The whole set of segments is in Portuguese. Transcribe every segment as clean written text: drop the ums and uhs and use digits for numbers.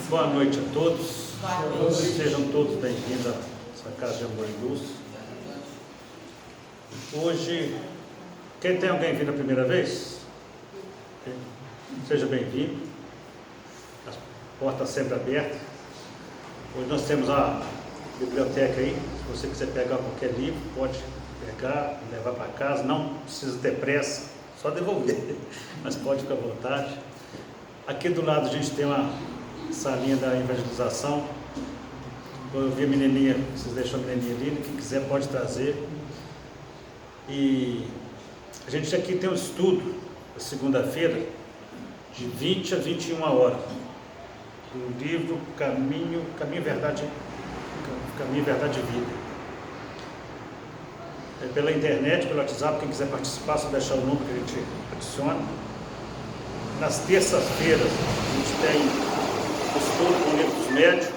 Boa noite a todos. Boa noite. Sejam todos bem-vindos à essa casa de amor e luz. Hoje, quem tem alguém vindo a primeira vez? Seja bem-vindo. As portas sempre abertas. Hoje nós temos a biblioteca aí. Se você quiser pegar qualquer livro, pode pegar, levar para casa. Não precisa ter pressa, só devolver, mas pode ficar à vontade. Aqui do lado a gente tem uma salinha da evangelização. Eu vi a menininha, vocês deixam a menininha ali, quem quiser pode trazer. E a gente aqui tem um estudo, segunda-feira, de 20 a 21 horas, do livro Caminho, Verdade e Vida. É pela internet, pelo WhatsApp, quem quiser participar, só deixar o número que a gente adiciona. Nas terças-feiras, a gente tem o estudo com o livro dos médiuns.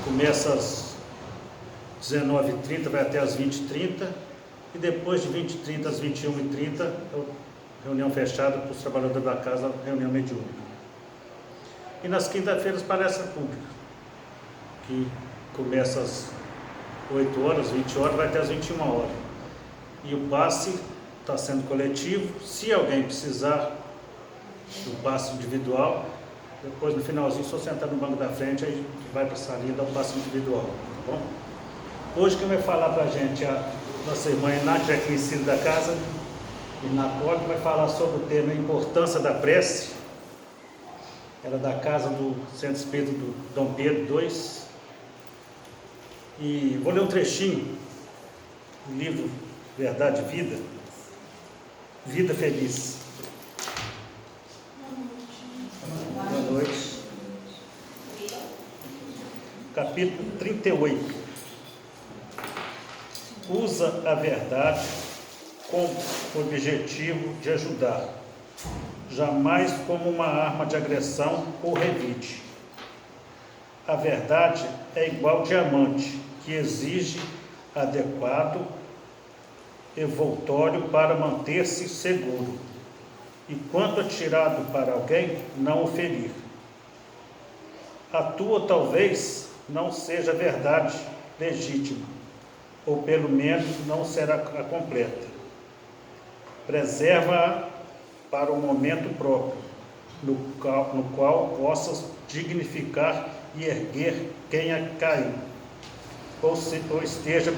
Começa às 19h30, vai até às 20h30. E depois de 20h30 às 21h30, reunião fechada para os trabalhadores da casa, reunião mediúnica. E nas quinta-feiras, palestra pública, que começa às 8 horas, 20 horas, vai até às 21 horas. E o passe está sendo coletivo. Se alguém precisar do passe individual, depois no finalzinho, só sentar no banco da frente, aí vai para a salinha dar o passe individual, tá bom? Hoje quem vai falar para a gente é a nossa irmã Iná, que é conhecida da casa, Iná Poli, vai falar sobre o tema Importância da Prece. Ela é da casa do Centro Espírita do Dom Pedro II. E vou ler um trechinho do livro Verdade e Vida, Vida Feliz. Boa noite. Capítulo 38. Usa a verdade com o objetivo de ajudar, jamais como uma arma de agressão ou revide. A verdade é igual diamante, que exige adequado envoltório para manter-se seguro, e quando atirado para alguém, não o ferir. A tua talvez não seja verdade legítima, ou pelo menos não será a completa. Preserva-a para o momento próprio, no qual possas dignificar e erguer quem a caiu, ou esteja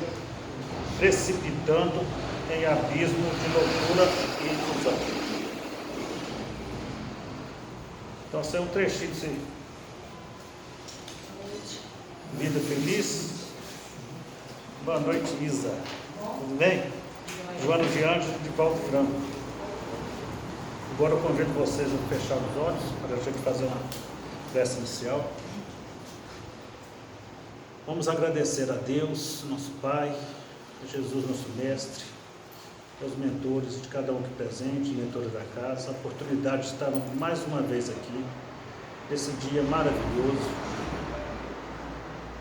precipitando em abismo de loucura e ilusão. Então, esse é um trechinho desse Vida Feliz. Boa noite, Isa. Tudo bem? Joana de Anjos de Valdo Franco. Agora eu convido vocês a fechar os olhos para a gente fazer uma prece inicial. Vamos agradecer a Deus, nosso Pai, a Jesus, nosso Mestre, aos mentores de cada um aqui presente, mentores da casa, a oportunidade de estar mais uma vez aqui, nesse dia maravilhoso,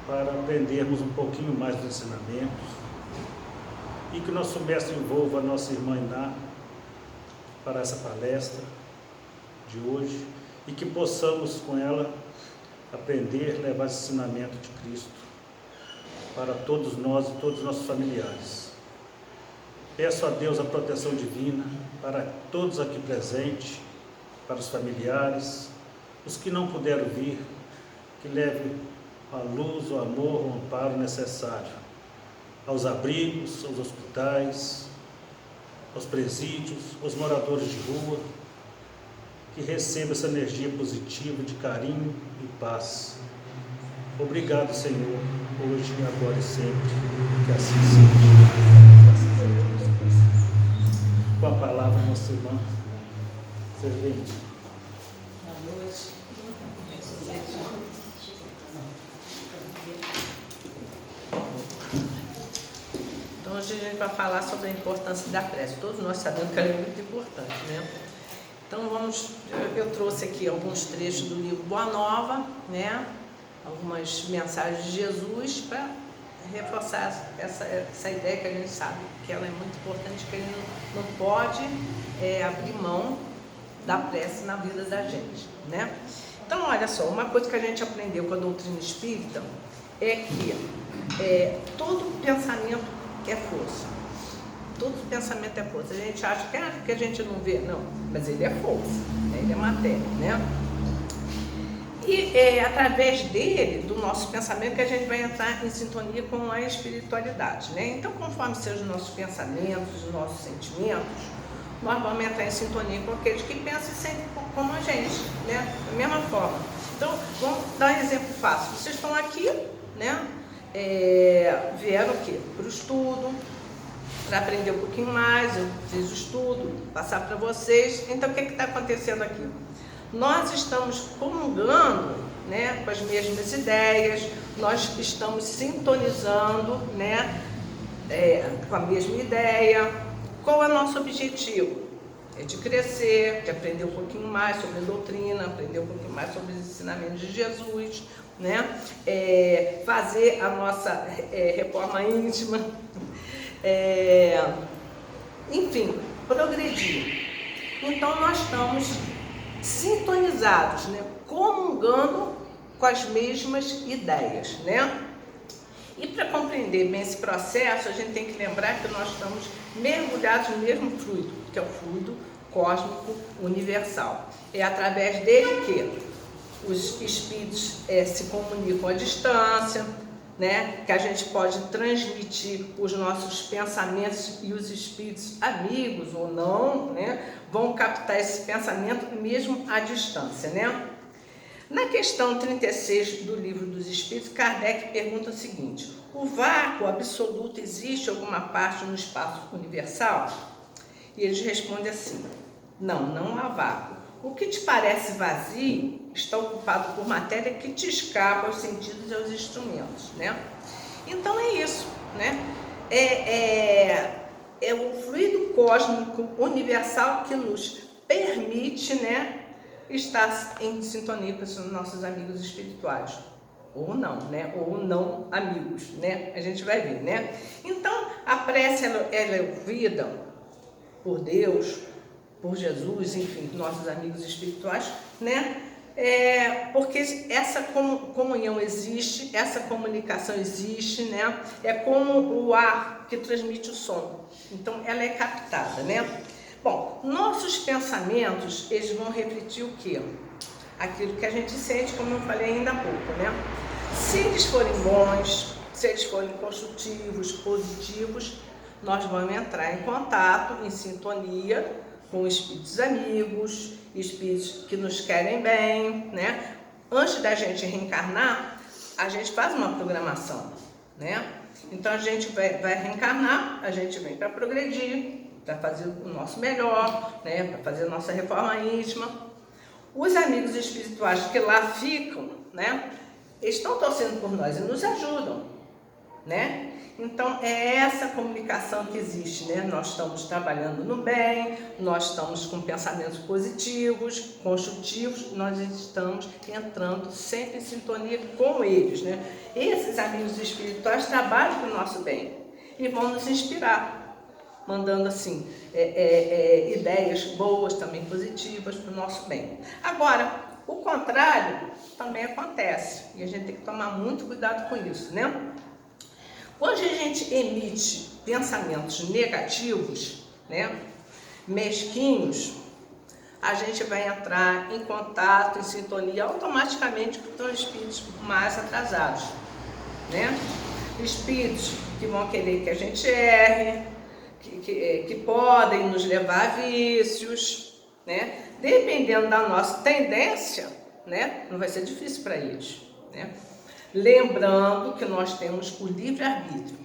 para aprendermos um pouquinho mais dos ensinamentos, e que o nosso Mestre envolva a nossa irmã Iná para essa palestra de hoje, e que possamos com ela aprender, levar esse ensinamento de Cristo para todos nós e todos os nossos familiares. Peço a Deus a proteção divina para todos aqui presentes, para os familiares, os que não puderam vir, que leve a luz, o amor, o amparo necessário aos abrigos, aos hospitais, aos presídios, aos moradores de rua, que receba essa energia positiva de carinho e paz. Obrigado, Senhor, hoje, agora e sempre, que assim seja. Com a palavra, nossa irmã, seja bem-vindo. Boa noite. Então, hoje a gente vai falar sobre a importância da prece. Todos nós sabemos que ela é muito importante, né? Então, eu trouxe aqui alguns trechos do livro Boa Nova, né? Algumas mensagens de Jesus para reforçar essa ideia que a gente sabe que ela é muito importante, que ele não pode abrir mão da prece na vida da gente, né? Então, olha só, uma coisa que a gente aprendeu com a doutrina espírita é que todo pensamento é força. Todo pensamento é força. A gente acha que a gente não vê, não, mas ele é força, né? Ele é matéria, né? E é através dele, do nosso pensamento, que a gente vai entrar em sintonia com a espiritualidade, né? Então, conforme sejam os nossos pensamentos, os nossos sentimentos, nós vamos entrar em sintonia com aqueles que pensam e sentem como a gente, né? Da mesma forma. Então, vamos dar um exemplo fácil. Vocês estão aqui, né? Vieram aqui para o estudo, para aprender um pouquinho mais, eu fiz o estudo, passar para vocês. Então, o que está acontecendo aqui? Nós estamos comungando, né, com as mesmas ideias, nós estamos sintonizando, né, com a mesma ideia. Qual é o nosso objetivo? É de crescer, de aprender um pouquinho mais sobre a doutrina, aprender um pouquinho mais sobre os ensinamentos de Jesus, né? Fazer a nossa reforma íntima, enfim, progredir. Então, nós estamos sintonizados, né? Comungando com as mesmas ideias, né? E para compreender bem esse processo, a gente tem que lembrar que nós estamos mergulhados no mesmo fluido, que é o fluido cósmico universal. É através dele que os espíritos se comunicam à distância, né? Que a gente pode transmitir os nossos pensamentos e os espíritos amigos ou não, né? Vão captar esse pensamento mesmo à distância, né? Na questão 36 do Livro dos Espíritos, Kardec pergunta o seguinte: o vácuo absoluto existe em alguma parte no espaço universal? E eles respondem assim: não há vácuo. O que te parece vazio está ocupado por matéria que te escapa aos sentidos e aos instrumentos, né? Então é isso, né? É o fluido cósmico universal que nos permite, né, estar em sintonia com os nossos amigos espirituais. Ou não, né? Ou não amigos, né? A gente vai ver, né? Então, a prece ela é ouvida por Deus, por Jesus, enfim, nossos amigos espirituais, né? Porque essa comunhão existe, essa comunicação existe, né? É como o ar que transmite o som. Então, ela é captada, né? Bom, nossos pensamentos, eles vão refletir o quê? Aquilo que a gente sente, como eu falei ainda há pouco, né? Se eles forem bons, se eles forem construtivos, positivos, nós vamos entrar em contato, em sintonia com espíritos amigos, espíritos que nos querem bem, né? Antes da gente reencarnar, a gente faz uma programação, né? Então a gente vai reencarnar, a gente vem para progredir, para fazer o nosso melhor, né? Para fazer a nossa reforma íntima. Os amigos espirituais que lá ficam, né? Eles estão torcendo por nós e nos ajudam, né? Então, é essa comunicação que existe, né? Nós estamos trabalhando no bem, nós estamos com pensamentos positivos, construtivos, nós estamos entrando sempre em sintonia com eles, né? Esses amigos espirituais trabalham para o nosso bem e vão nos inspirar, mandando, assim, ideias boas, também positivas para o nosso bem. Agora, o contrário também acontece e a gente tem que tomar muito cuidado com isso, né? Quando a gente emite pensamentos negativos, né, mesquinhos, a gente vai entrar em contato, em sintonia automaticamente com os espíritos mais atrasados, né? Espíritos que vão querer que a gente erre, que podem nos levar a vícios, né? Dependendo da nossa tendência, né, não vai ser difícil para eles, né? Lembrando que nós temos o livre-arbítrio.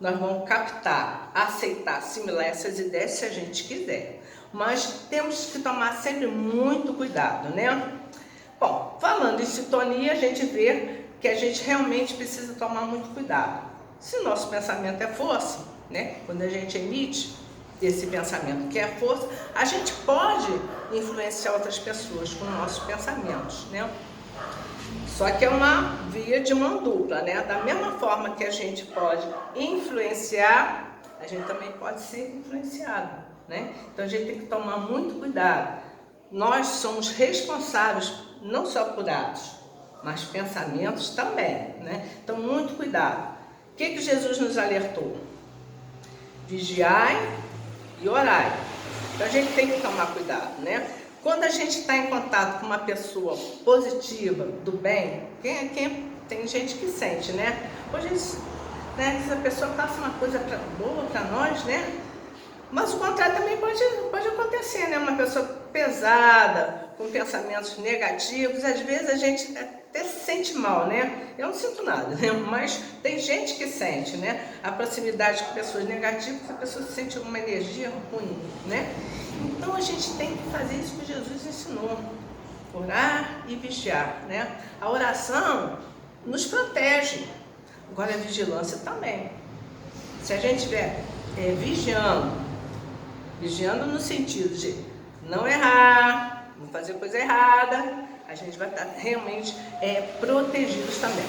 Nós vamos captar, aceitar, assimilar essas ideias se a gente quiser. Mas temos que tomar sempre muito cuidado, né? Bom, falando em sintonia, a gente vê que a gente realmente precisa tomar muito cuidado. Se nosso pensamento é força, né? Quando a gente emite esse pensamento que é força, a gente pode influenciar outras pessoas com nossos pensamentos, né? Só que é uma via de mão dupla, né? Da mesma forma que a gente pode influenciar, a gente também pode ser influenciado, né? Então a gente tem que tomar muito cuidado. Nós somos responsáveis não só por atos, mas pensamentos também, né? Então, muito cuidado. O que Jesus nos alertou? Vigiai e orai. Então, a gente tem que tomar cuidado, né? Quando a gente está em contato com uma pessoa positiva, do bem, tem gente que sente, né? Hoje, né, se a pessoa passa uma coisa boa para nós, né? Mas o contrário também pode acontecer, né? Uma pessoa pesada, com pensamentos negativos, às vezes a gente até se sente mal, né? Eu não sinto nada, né? Mas tem gente que sente, né? A proximidade com pessoas negativas, a pessoa sente uma energia ruim, né? Então a gente tem que fazer isso que Jesus ensinou, orar e vigiar, né? A oração nos protege, agora a vigilância também. Se a gente estiver vigiando no sentido de não errar, não fazer coisa errada, a gente vai estar realmente protegidos também.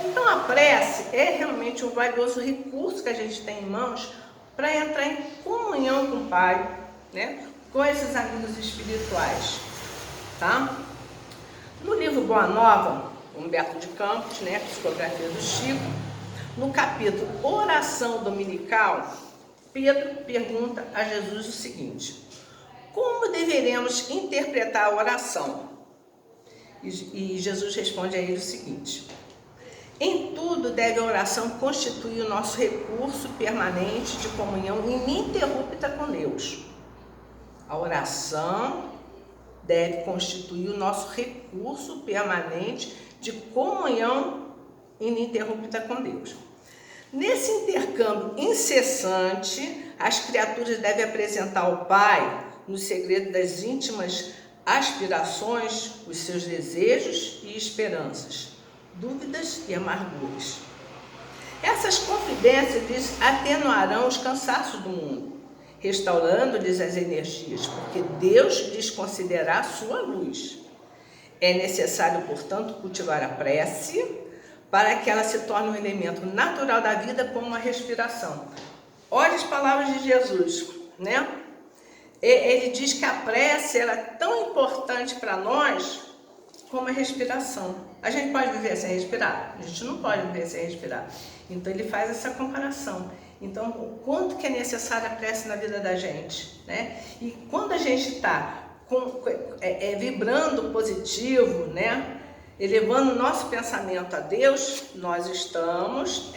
Então a prece é realmente um valioso recurso que a gente tem em mãos para entrar em comunhão com o Pai, né? Com esses amigos espirituais, tá? No livro Boa Nova, Humberto de Campos, né? Psicografia do Chico, no capítulo Oração Dominical, Pedro pergunta a Jesus o seguinte: como deveremos interpretar a oração? E Jesus responde a ele o seguinte: em tudo deve a oração constituir o nosso recurso permanente de comunhão ininterrupta com Deus. A oração deve constituir o nosso recurso permanente de comunhão ininterrupta com Deus. Nesse intercâmbio incessante, as criaturas devem apresentar ao Pai, no segredo das íntimas aspirações, os seus desejos e esperanças, dúvidas e amarguras. Essas confidências lhes atenuarão os cansaços do mundo, restaurando-lhes as energias, porque Deus lhes concederá a sua luz. É necessário, portanto, cultivar a prece para que ela se torne um elemento natural da vida, como a respiração. Olha as palavras de Jesus, né? Ele diz que a prece era tão importante para nós como a respiração. A gente pode viver sem respirar? A gente não pode viver sem respirar. Então ele faz essa comparação. Então, o quanto que é necessária a prece na vida da gente, né? E quando a gente está vibrando positivo, né? Elevando o nosso pensamento a Deus, nós estamos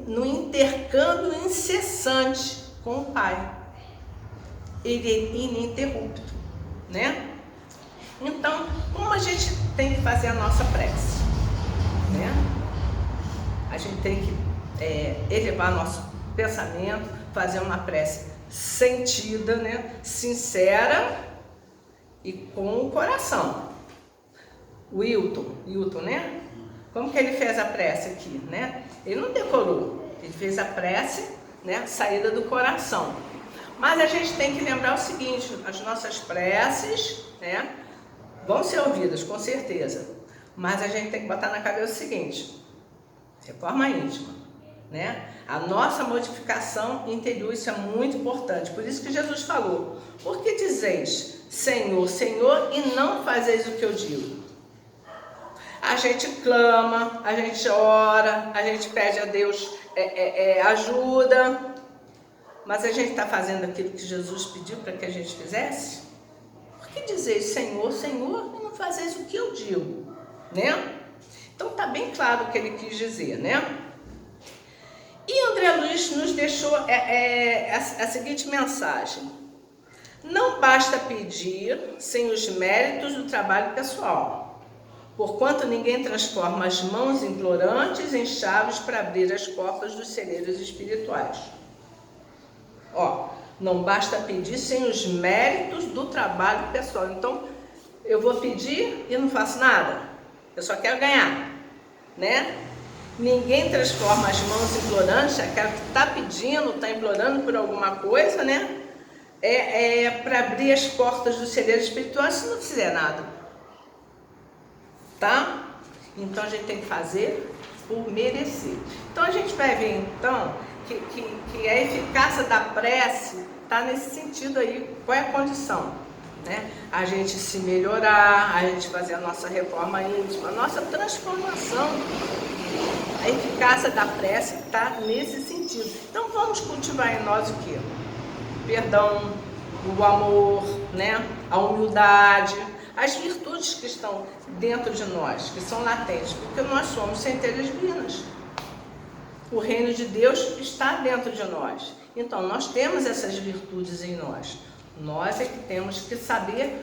no intercâmbio incessante com o Pai. Ele é ininterrupto, né? Então, como a gente tem que fazer a nossa prece, né? A gente tem que elevar nosso pensamento, fazer uma prece sentida, né? Sincera e com o coração. Wilton, né? Como que ele fez a prece aqui, né? Ele não decorou, ele fez a prece, né? Saída do coração. Mas a gente tem que lembrar o seguinte: as nossas preces, né? Vão ser ouvidas, com certeza. Mas a gente tem que botar na cabeça o seguinte: reforma íntima, né? A nossa modificação interior, isso é muito importante. Por isso que Jesus falou: por que dizeis Senhor, Senhor, e não fazeis o que eu digo? A gente clama, a gente ora, a gente pede a Deus ajuda, mas a gente está fazendo aquilo que Jesus pediu para que a gente fizesse? Por que dizeis Senhor, Senhor, e não fazeis o que eu digo, né? Então está bem claro o que ele quis dizer, né? E André Luiz nos deixou a seguinte mensagem: não basta pedir sem os méritos do trabalho pessoal, porquanto ninguém transforma as mãos implorantes em chaves para abrir as portas dos celeiros espirituais. Não basta pedir sem os méritos do trabalho pessoal. Então, eu vou pedir e não faço nada, eu só quero ganhar, né? Ninguém transforma as mãos implorantes, aquela que está pedindo, está implorando por alguma coisa, né? Para abrir as portas dos celeiros espirituais se não fizer nada. Tá? Então a gente tem que fazer por merecer. Então a gente vai ver então que a eficácia da prece está nesse sentido aí. Qual é a condição? né? A gente se melhorar, a gente fazer a nossa reforma íntima, a nossa transformação. A eficácia da prece está nesse sentido. Então vamos cultivar em nós o quê? Perdão, o amor, né? A humildade, as virtudes que estão dentro de nós, que são latentes, porque nós somos centelhas divinas. O reino de Deus está dentro de nós. Então nós temos essas virtudes em nós. Nós é que temos que saber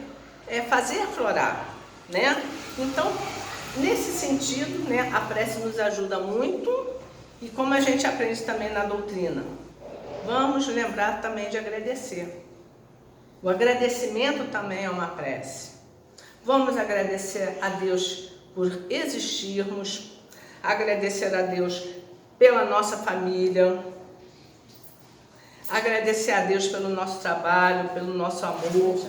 fazer aflorar, né? Então, nesse sentido, né, a prece nos ajuda muito, e como a gente aprende também na doutrina, vamos lembrar também de agradecer. O agradecimento também é uma prece. Vamos agradecer a Deus por existirmos, agradecer a Deus pela nossa família, agradecer a Deus pelo nosso trabalho, pelo nosso amor,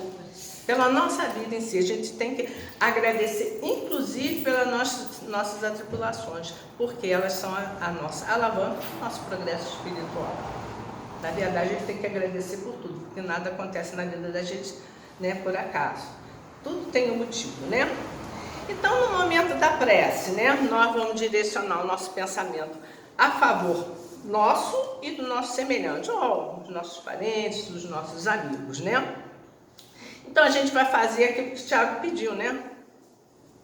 pela nossa vida em si. A gente tem que agradecer, inclusive, pelas nossas atribulações, porque elas são a nossa alavanca, o nosso progresso espiritual. Na verdade, a gente tem que agradecer por tudo, porque nada acontece na vida da gente, né, por acaso. Tudo tem um motivo, né? Então, no momento da prece, né, nós vamos direcionar o nosso pensamento a favor nosso e do nosso semelhante, ou dos nossos parentes, dos nossos amigos, né? Então a gente vai fazer aquilo que o Tiago pediu, né?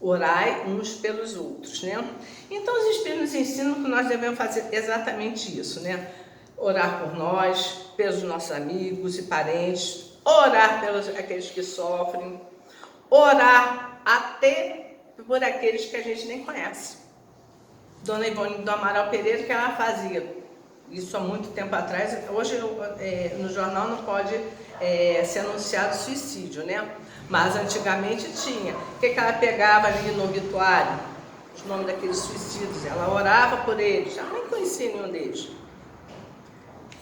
Orai uns pelos outros, né? Então os Espíritos nos ensinam que nós devemos fazer exatamente isso, né? Orar por nós, pelos nossos amigos e parentes, orar pelos aqueles que sofrem, orar até por aqueles que a gente nem conhece. Dona Ivone do Amaral Pereira, que ela fazia isso há muito tempo atrás. Hoje no jornal não pode ser anunciado suicídio, né? Mas antigamente tinha. O que ela pegava ali no obituário? Os nomes daqueles suicídios. Ela orava por eles. Ela nem conhecia nenhum deles.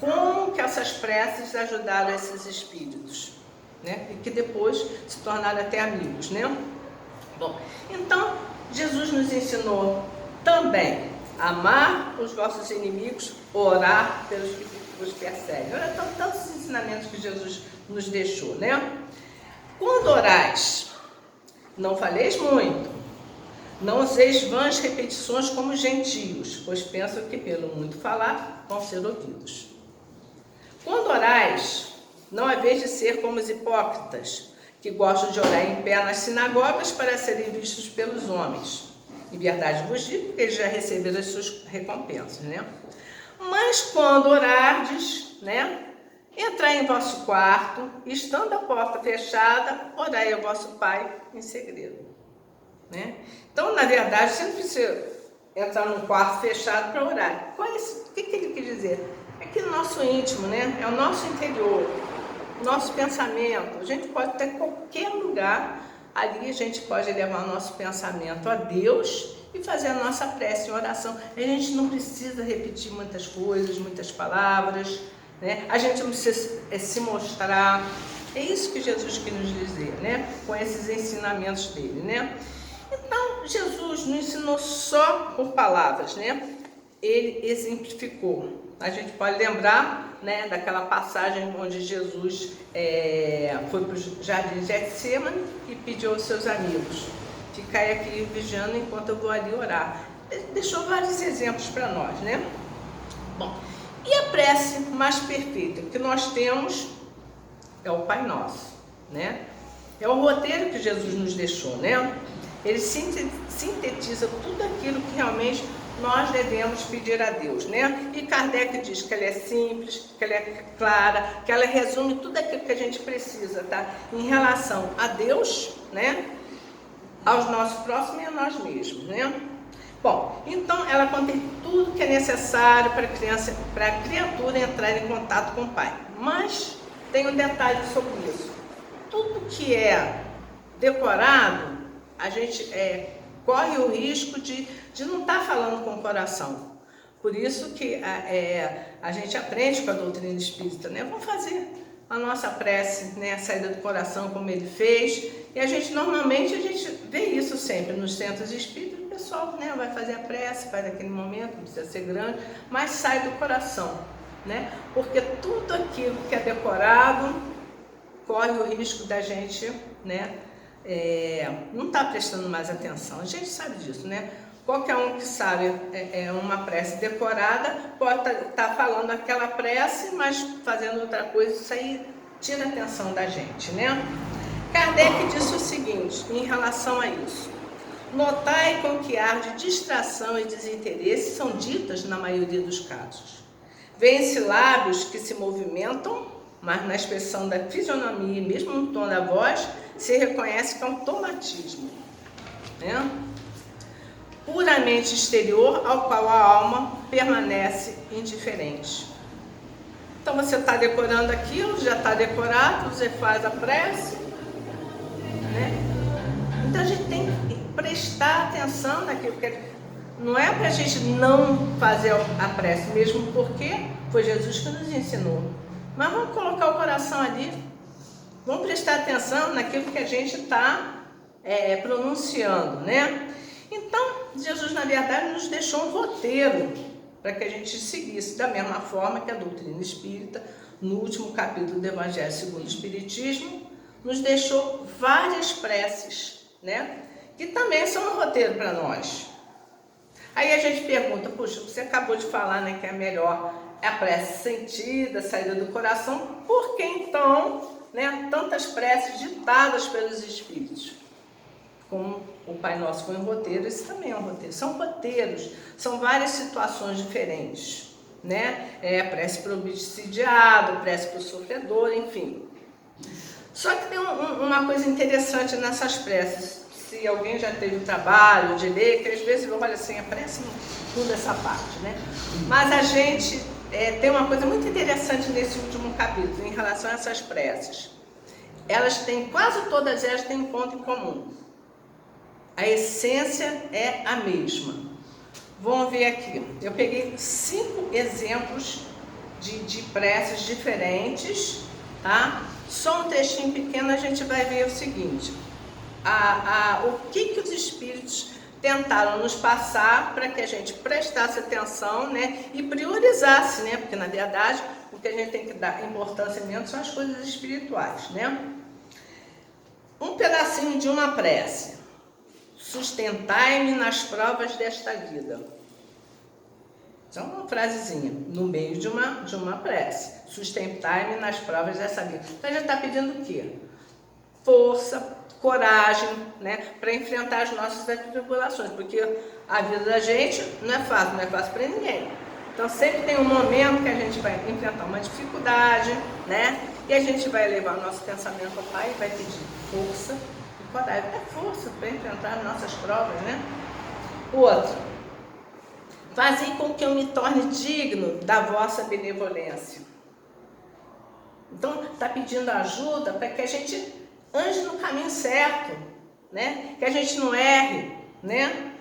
Como que essas preces ajudaram esses espíritos, né? E que depois se tornaram até amigos, né? Bom, então Jesus nos ensinou também amar os vossos inimigos, orar pelos que vos perseguem. Olha, tantos ensinamentos que Jesus nos deixou, né? Quando orais, não faleis muito, não useis vãs repetições como gentios, pois pensam que pelo muito falar vão ser ouvidos. Quando orais, não haveis de ser como os hipócritas, que gostam de orar em pé nas sinagogas para serem vistos pelos homens. Em verdade vos digo que eles já receberam as suas recompensas, né? Mas quando orardes, né, entrai em vosso quarto, e estando a porta fechada, orai ao vosso Pai em segredo, né? Então, na verdade, você não precisa entrar num quarto fechado para orar. O que ele quer dizer? É que o nosso íntimo, né, é o nosso interior, nosso pensamento. A gente pode estar em qualquer lugar. Ali a gente pode levar o nosso pensamento a Deus e fazer a nossa prece em oração. A gente não precisa repetir muitas coisas, muitas palavras, né? A gente não precisa se mostrar. É isso que Jesus quis nos dizer, né? Com esses ensinamentos dele, né? Então, Jesus não ensinou só por palavras, né? Ele exemplificou. A gente pode lembrar, né, daquela passagem onde Jesus foi para o jardim de Getsêmani e pediu aos seus amigos: ficai aqui vigiando enquanto eu vou ali orar. Ele deixou vários exemplos para nós, né? Bom, e a prece mais perfeita que nós temos é o Pai Nosso, né? É o roteiro que Jesus nos deixou, né? Ele sintetiza tudo aquilo que realmente nós devemos pedir a Deus, né? E Kardec diz que ela é simples, que ela é clara, que ela resume tudo aquilo que a gente precisa, tá? Em relação a Deus, né? Aos nossos próximos e a nós mesmos, né? Bom, então ela contém tudo que é necessário para a criatura entrar em contato com o Pai. Mas tem um detalhe sobre isso. Tudo que é decorado, a gente corre o risco de não estar falando com o coração. Por isso que a gente aprende com a doutrina espírita, né? Vamos fazer a nossa prece, né? A saída do coração, como ele fez. E normalmente a gente vê isso sempre nos centros espíritas. O pessoal, né, vai fazer a prece, faz aquele momento, não precisa ser grande, mas sai do coração, né? Porque tudo aquilo que é decorado corre o risco da gente, né, não estar prestando mais atenção. A gente sabe disso, né? Qualquer um que sabe uma prece decorada pode estar falando aquela prece, mas fazendo outra coisa, isso aí tira a atenção da gente, né? Kardec disse o seguinte, em relação a isso: notai com que ar de distração e desinteresse são ditas na maioria dos casos. Vêem-se lábios que se movimentam, mas na expressão da fisionomia e mesmo no tom da voz, se reconhece que é um automatismo, né? Puramente exterior, ao qual a alma permanece indiferente. Então você está decorando aquilo, já está decorado, você faz a prece, né? Então a gente tem que prestar atenção naquilo, porque não é para a gente não fazer a prece, mesmo porque foi Jesus que nos ensinou. Mas vamos colocar o coração ali, vamos prestar atenção naquilo que a gente está pronunciando, né? Então, Jesus, na verdade, nos deixou um roteiro para que a gente seguisse, da mesma forma que a doutrina espírita, no último capítulo do Evangelho segundo o Espiritismo, nos deixou várias preces, né? Que também são um roteiro para nós. Aí a gente pergunta, puxa, você acabou de falar, né, que é melhor a prece sentida, saída do coração, por que então, né, tantas preces ditadas pelos Espíritos? Como o Pai Nosso foi um roteiro, esse também é um roteiro. São roteiros, são várias situações diferentes, né? Prece para o obsidiado, prece para o sofredor, enfim. Só que tem uma coisa interessante nessas preces. Se alguém já teve o trabalho de ler, que às vezes olha assim, a prece não muda essa parte, né? Mas a gente tem uma coisa muito interessante nesse último capítulo, em relação a essas preces. Elas têm, quase todas elas têm um ponto em comum. A essência é a mesma. Vamos ver aqui. Eu peguei 5 exemplos de preces diferentes, tá? Só um textinho pequeno a gente vai ver o seguinte. O que os Espíritos tentaram nos passar para que a gente prestasse atenção, né? E priorizasse, né? Porque, na verdade, o que a gente tem que dar importância mesmo são as coisas espirituais, né? Um pedacinho de uma prece. Sustentai-me nas provas desta vida. Isso é uma frasezinha no meio de uma prece. Sustentai-me nas provas desta vida. Então, a gente está pedindo o quê? Força, coragem, né? Para enfrentar as nossas tribulações. Porque a vida da gente não é fácil para ninguém. Então, sempre tem um momento que a gente vai enfrentar uma dificuldade, né? E a gente vai levar o nosso pensamento ao Pai e vai pedir força. Coragem, força para enfrentar as nossas provas, né? Outro, fazei com que eu me torne digno da vossa benevolência. Então, está pedindo ajuda para que a gente ande no caminho certo, né? Que a gente não erre, né?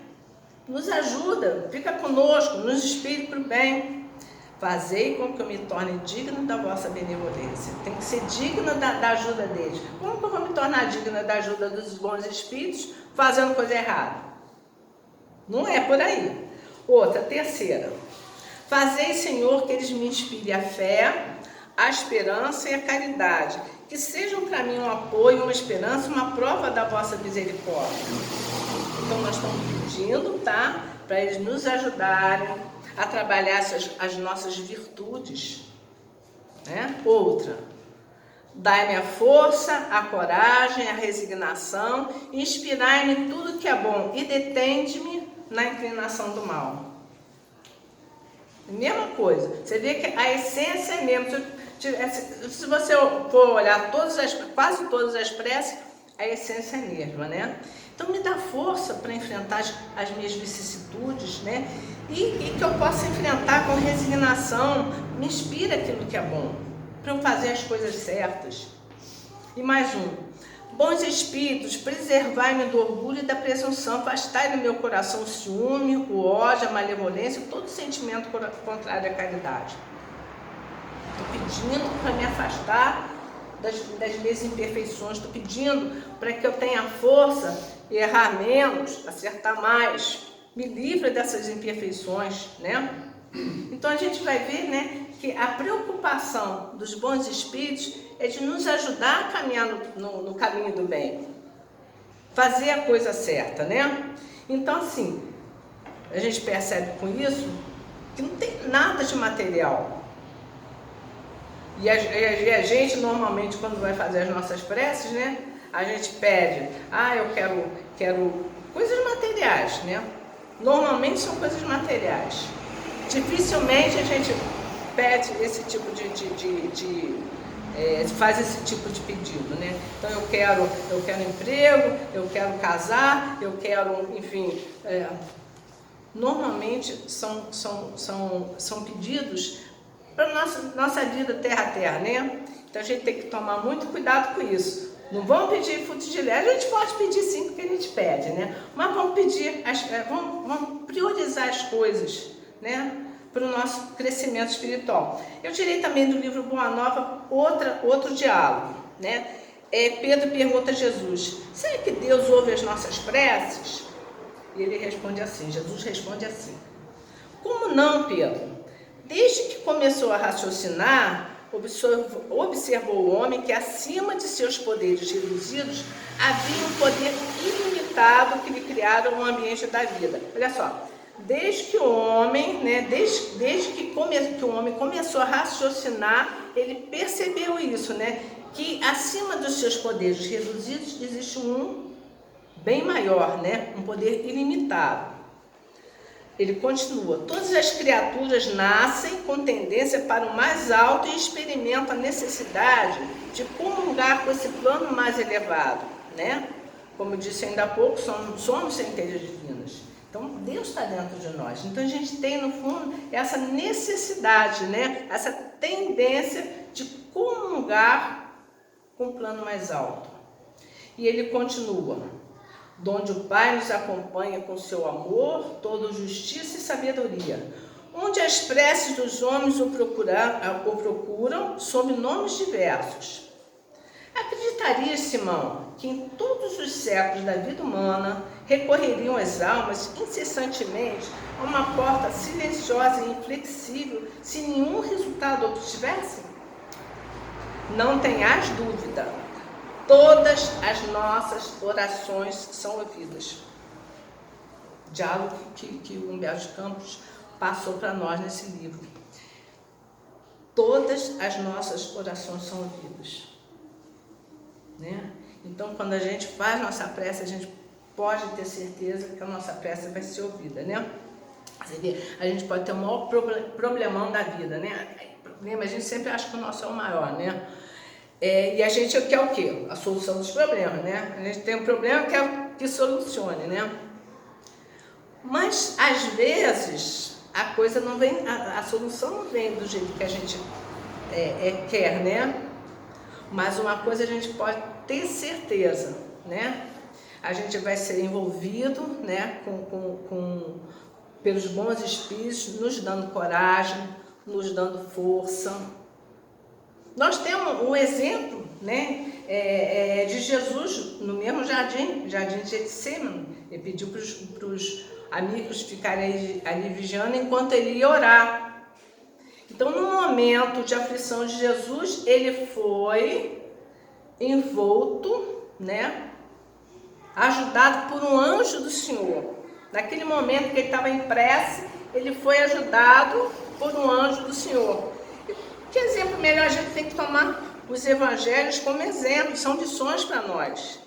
Nos ajuda, fica conosco, nos inspire para o bem. Fazei com que eu me torne digno da vossa benevolência. Tem que ser digna da ajuda deles. Como que eu vou me tornar digna da ajuda dos bons espíritos fazendo coisa errada? Não é por aí. Outra, terceira. Fazei, Senhor, que eles me inspirem a fé, a esperança e a caridade. Que sejam para mim um apoio, uma esperança, uma prova da vossa misericórdia. Então, nós estamos pedindo, tá? Para eles nos ajudarem a trabalhar as nossas virtudes, né? Outra, dai-me a força, a coragem, a resignação, inspirai-me tudo que é bom e detende-me na inclinação do mal. Mesma coisa, você vê que a essência é mesmo. Se você for olhar quase todas as preces, a essência é a mesma, né? Então me dá força para enfrentar as minhas vicissitudes, né? E que eu possa enfrentar com resignação, me inspira aquilo que é bom, para eu fazer as coisas certas. E mais um, bons espíritos, preservai-me do orgulho e da presunção, afastai do meu coração o ciúme, o ódio, a malevolência, todo sentimento contrário à caridade. Estou pedindo para me afastar das minhas imperfeições, estou pedindo para que eu tenha força e errar menos, acertar mais. Me livra dessas imperfeições, né? Então a gente vai ver, né, que a preocupação dos bons espíritos é de nos ajudar a caminhar no caminho do bem, fazer a coisa certa, né? Então, assim, a gente percebe com isso que não tem nada de material. E a gente, normalmente, quando vai fazer as nossas preces, né? A gente pede, eu quero coisas materiais, né? Normalmente são coisas materiais. Dificilmente a gente pede esse tipo faz esse tipo de pedido, né? Então eu quero emprego, eu quero casar, eu quero, enfim, normalmente são pedidos para nossa vida terra a terra, né? Então a gente tem que tomar muito cuidado com isso. Não vamos pedir frutos de leite, a gente pode pedir sim, porque a gente pede, né? Mas vamos pedir, vamos priorizar as coisas, né? Para o nosso crescimento espiritual. Eu tirei também do livro Boa Nova outro diálogo, né? Pedro pergunta a Jesus: será que Deus ouve as nossas preces? E ele responde assim, Jesus responde assim: como não, Pedro? Desde que começou a raciocinar, observou o homem que acima de seus poderes reduzidos havia um poder ilimitado que lhe criaram o ambiente da vida. Olha só, desde que o homem, né, desde que o homem começou a raciocinar, ele percebeu isso, né, que acima dos seus poderes reduzidos existe um bem maior, né, um poder ilimitado. Ele continua: todas as criaturas nascem com tendência para o mais alto e experimentam a necessidade de comungar com esse plano mais elevado, né? Como eu disse ainda há pouco, somos centelhas divinas. Então, Deus está dentro de nós. Então, a gente tem, no fundo, essa necessidade, né? Essa tendência de comungar com o plano mais alto. E ele continua: donde o Pai nos acompanha com seu amor, toda justiça e sabedoria, onde as preces dos homens o procuram sob nomes diversos. Acreditarias, Simão, que em todos os séculos da vida humana recorreriam as almas incessantemente a uma porta silenciosa e inflexível se nenhum resultado obtivessem? Não tenhas dúvida. Todas as nossas orações são ouvidas. Diálogo que o Humberto de Campos passou para nós nesse livro. Todas as nossas orações são ouvidas, né? Então, quando a gente faz nossa prece, a gente pode ter certeza que a nossa prece vai ser ouvida, né? A gente pode ter o maior problemão da vida, né? A gente sempre acha que o nosso é o maior, né? E a gente quer o quê? A solução dos problemas, né? A gente tem um problema, quer que solucione, né? Mas, às vezes, a coisa não vem, a solução não vem do jeito que a gente quer, né? Mas uma coisa a gente pode ter certeza, né? A gente vai ser envolvido, né, pelos bons espíritos, nos dando coragem, nos dando força. Nós temos um exemplo, né, de Jesus no mesmo jardim de Getsemane. Ele pediu para os amigos ficarem ali vigiando enquanto ele ia orar. Então, no momento de aflição de Jesus, ele foi envolto, né, ajudado por um anjo do Senhor. Naquele momento que ele estava em prece, ele foi ajudado por um anjo do Senhor. Que exemplo melhor? A gente tem que tomar os evangelhos como exemplo, são lições para nós.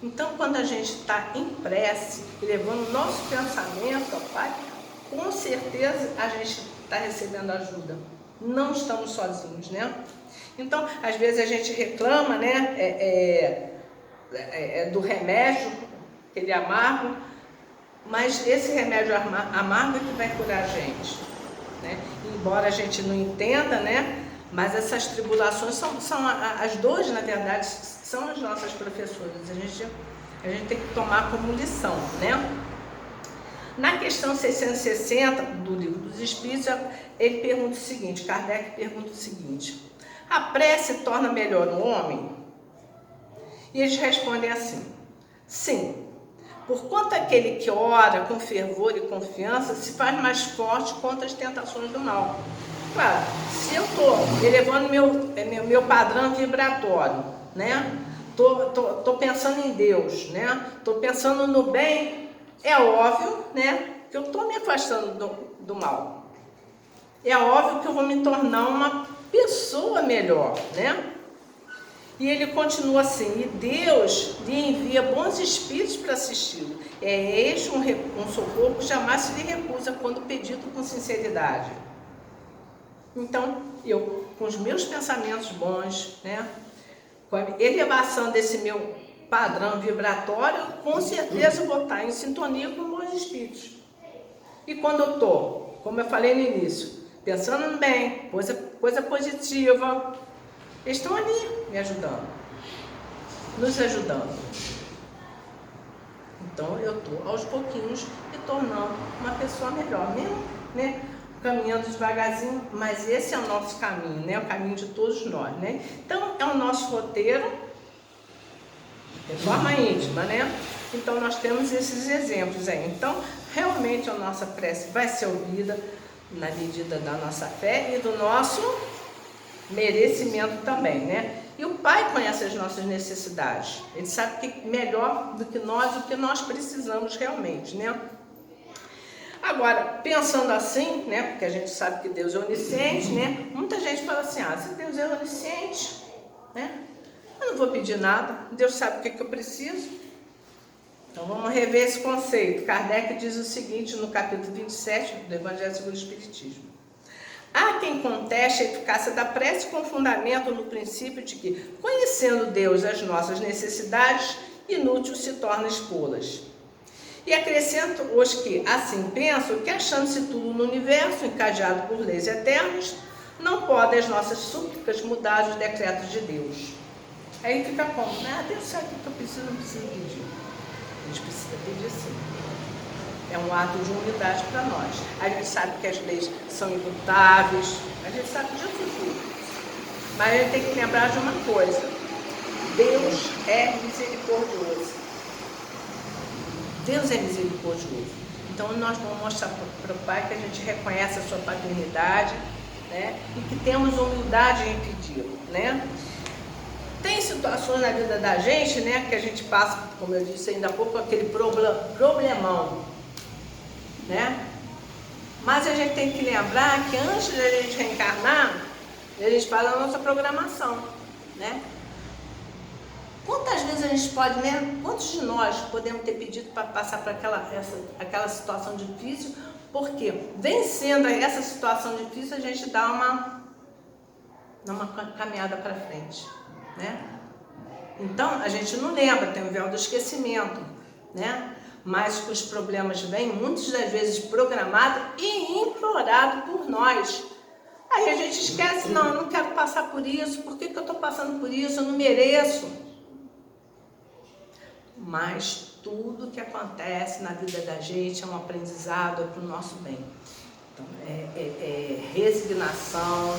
Então, quando a gente está em prece, levando o nosso pensamento ao Pai, com certeza a gente está recebendo ajuda. Não estamos sozinhos, né? Então, às vezes a gente reclama, né, do remédio, aquele amargo, mas esse remédio amargo é que vai curar a gente, né? Embora a gente não entenda, né, mas essas tribulações são as dores, na verdade, são as nossas professoras. A gente tem que tomar como lição, né? Na questão 660 do Livro dos Espíritos, ele pergunta o seguinte, Kardec pergunta o seguinte: a prece torna melhor o homem? E eles respondem assim: sim, porquanto aquele que ora com fervor e confiança se faz mais forte contra as tentações do mal. Claro, se eu estou elevando meu padrão vibratório, né? Tô pensando em Deus, né? Tô pensando no bem, é óbvio, né? Que eu estou me afastando do mal. É óbvio que eu vou me tornar uma pessoa melhor, né? E ele continua assim, e Deus lhe envia bons espíritos para assisti-lo. É este um socorro que jamais se lhe recusa quando pedido com sinceridade. Então, eu, com os meus pensamentos bons, né, com a elevação desse meu padrão vibratório, com certeza vou estar em sintonia com bons espíritos. E quando eu estou, como eu falei no início, pensando no bem, coisa positiva, eles estão ali me ajudando, nos ajudando. Então eu estou aos pouquinhos me tornando uma pessoa melhor, mesmo, né? Caminhando devagarzinho, mas esse é o nosso caminho, né? O caminho de todos nós, né? Então é o nosso roteiro, de forma íntima, né? Então nós temos esses exemplos aí. Então realmente a nossa prece vai ser ouvida na medida da nossa fé e do nosso merecimento também, né? E o Pai conhece as nossas necessidades. Ele sabe que melhor do que nós, o que nós precisamos realmente, né? Agora, pensando assim, né? Porque a gente sabe que Deus é onisciente, né? Muita gente fala assim, se Deus é onisciente, né? Eu não vou pedir nada, Deus sabe o que eu preciso. Então vamos rever esse conceito. Kardec diz o seguinte no capítulo 27 do Evangelho segundo o Espiritismo. Há quem conteste a eficácia da prece com fundamento no princípio de que, conhecendo Deus as nossas necessidades, inútil se torna expô-las. E acrescento os que, assim pensam, que achando-se tudo no universo, encadeado por leis eternas, não podem as nossas súplicas mudar os decretos de Deus. Aí fica como? Deus sabe o que eu preciso, não preciso pedir. A gente precisa pedir sim. É um ato de humildade para nós. A gente sabe que as leis são imutáveis, a gente sabe disso tudo. Mas a gente tem que lembrar de uma coisa: Deus é misericordioso. Deus é misericordioso. Então nós vamos mostrar para o Pai que a gente reconhece a sua paternidade, né? E que temos humildade em pedi-lo, né? Tem situações na vida da gente, né, que a gente passa, como eu disse ainda há pouco, aquele problemão, né? Mas a gente tem que lembrar que antes de a gente reencarnar, a gente faz a nossa programação, né? Quantas vezes a gente pode, né? Quantos de nós podemos ter pedido para passar por aquela situação difícil? Porque vencendo essa situação difícil, a gente dá uma caminhada para frente, né? Então a gente não lembra, tem o véu do esquecimento, né? Mas os problemas vêm muitas das vezes programados e implorados por nós. Aí a gente esquece, não, eu não quero passar por isso, por que eu estou passando por isso? Eu não mereço. Mas tudo que acontece na vida da gente é um aprendizado, é para o nosso bem. Então é resignação,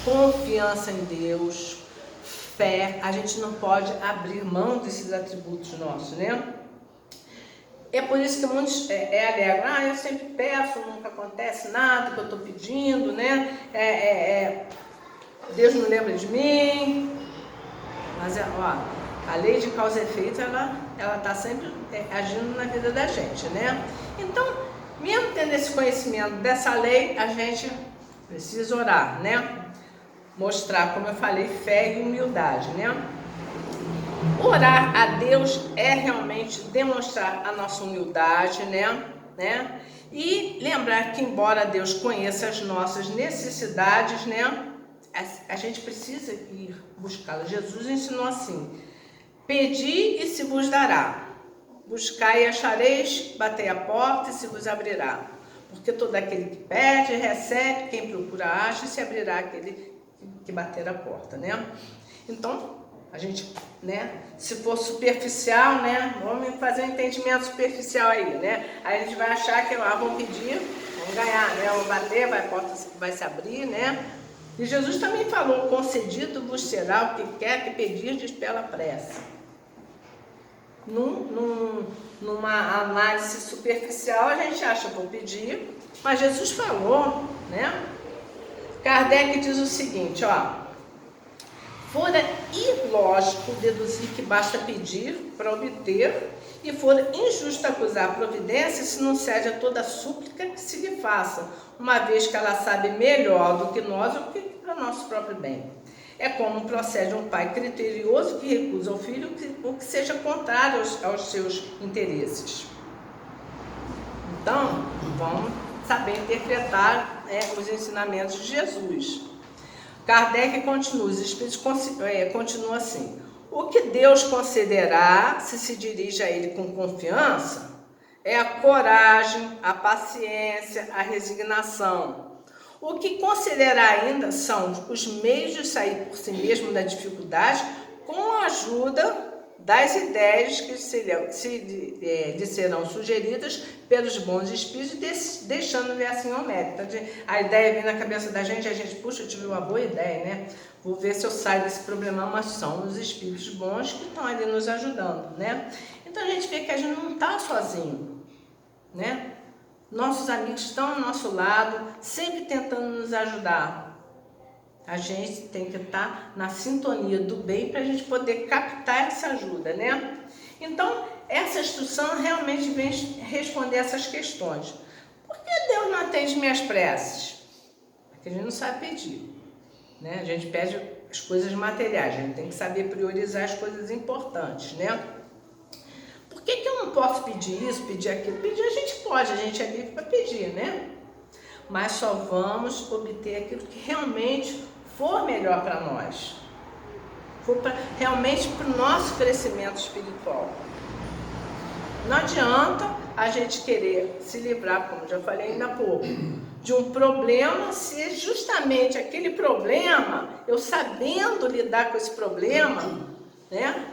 confiança em Deus, fé. A gente não pode abrir mão desses atributos nossos, né? É por isso que muitos alegam, eu sempre peço, nunca acontece nada que eu estou pedindo, né? Deus não lembra de mim. Mas, a lei de causa e efeito, ela está sempre agindo na vida da gente, né? Então, mesmo tendo esse conhecimento dessa lei, a gente precisa orar, né? Mostrar, como eu falei, fé e humildade, né? Orar a Deus é realmente demonstrar a nossa humildade, né? E lembrar que, embora Deus conheça as nossas necessidades, né? A gente precisa ir buscá-la. Jesus ensinou assim: pedi e se vos dará, buscai e achareis, batei a porta e se vos abrirá. Porque todo aquele que pede, recebe, quem procura acha e se abrirá aquele que bater a porta, né? Então, a gente, né, se for superficial, né, vamos fazer um entendimento superficial aí, né? Aí a gente vai achar que, vamos pedir, vamos ganhar, né? Vamos bater, a porta vai se abrir, né? E Jesus também falou, concedido vos será o que quer que pedirdes pela prece. Numa análise superficial, a gente acha, vou pedir, mas Jesus falou, né? Kardec diz o seguinte, ó. Fora ilógico deduzir que basta pedir para obter, e fora injusto acusar a providência se não cede a toda súplica que se lhe faça, uma vez que ela sabe melhor do que nós o que para nosso próprio bem. É como procede um pai criterioso que recusa ao filho o que seja contrário aos seus interesses. Então, vamos saber interpretar os ensinamentos de Jesus. Kardec continua, os espíritos continuam assim. O que Deus concederá, se dirige a Ele com confiança, é a coragem, a paciência, a resignação. O que concederá ainda são os meios de sair por si mesmo da dificuldade com a ajuda das ideias que lhe serão sugeridas pelos bons espíritos, deixando-lhe assim o mérito. A ideia vem na cabeça da gente, a gente, puxa, eu tive uma boa ideia, né? Vou ver se eu saio desse problema, mas são os espíritos bons que estão ali nos ajudando, né? Então a gente vê que a gente não está sozinho, né? Nossos amigos estão ao nosso lado, sempre tentando nos ajudar. A gente tem que estar na sintonia do bem para a gente poder captar essa ajuda, né? Então, essa instrução realmente vem responder essas questões. Por que Deus não atende minhas preces? Porque a gente não sabe pedir, né? A gente pede as coisas materiais, a gente tem que saber priorizar as coisas importantes, né? Por que eu não posso pedir isso, pedir aquilo? Pedir a gente pode, a gente é livre para pedir, né? Mas só vamos obter aquilo que realmente for melhor para nós, for realmente para o nosso crescimento espiritual. Não adianta a gente querer se livrar, como já falei ainda há pouco, de um problema, se justamente aquele problema, eu sabendo lidar com esse problema, né,